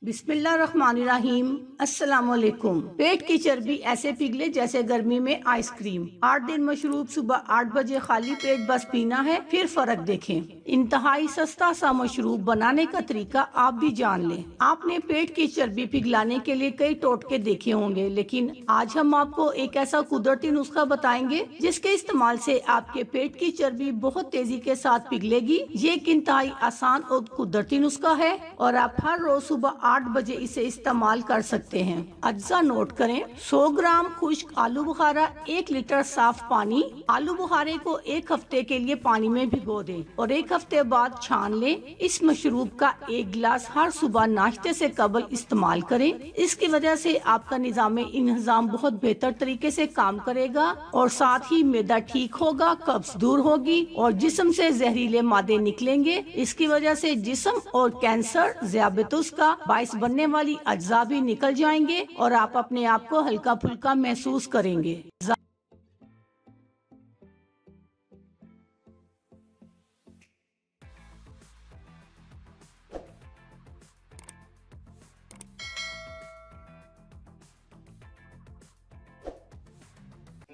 बिस्मिल्लाहिर्रहमानिर्रहीम। अस्सलाम वालेकुम। पेट की चर्बी ऐसे पिघले जैसे गर्मी में आइसक्रीम। 8 दिन मशरूब सुबह 8 बजे खाली पेट बस पीना है, फिर फर्क देखें। इंतहाई सस्ता सा मशरूब बनाने का तरीका आप भी जान लें। आपने पेट की चर्बी पिघलाने के लिए कई टोटके देखे होंगे, लेकिन आज हम आपको एक ऐसा कुदरती नुस्खा बताएंगे जिसके इस्तेमाल से आपके पेट की चर्बी बहुत तेजी के साथ पिघलेगी। ये एक इंतहाई आसान और कुदरती नुस्खा है और आप हर रोज सुबह 8 बजे इसे इस्तेमाल कर सकते हैं। अज्जा नोट करें। 100 ग्राम खुश्क आलू बुखारा, 1 लीटर साफ पानी। आलू बुखारे को 1 हफ्ते के लिए पानी में भिगो दें और 1 हफ्ते बाद छान लें। इस मशरूब का 1 गिलास हर सुबह नाश्ते से कबल इस्तेमाल करें। इसकी वजह से आपका निजाम इनहजाम बहुत बेहतर तरीके से काम करेगा और साथ ही मैदा ठीक होगा, कब्ज दूर होगी और जिस्म से जहरीले मादे निकलेंगे। इसकी वजह से जिस्म और कैंसर, ज़ियाबतुस का बाइस बनने वाली अज्जा भी निकल जाएंगे और आप अपने आप को हल्का फुल्का महसूस करेंगे।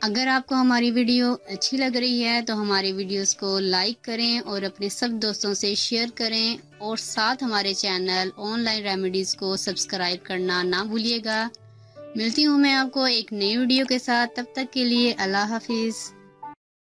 अगर आपको हमारी वीडियो अच्छी लग रही है तो हमारे वीडियोस को लाइक करें और अपने सब दोस्तों से शेयर करें और साथ हमारे चैनल ऑनलाइन रेमेडीज़ को सब्सक्राइब करना ना भूलिएगा। मिलती हूँ मैं आपको एक नई वीडियो के साथ, तब तक के लिए अल्लाह हाफिज़।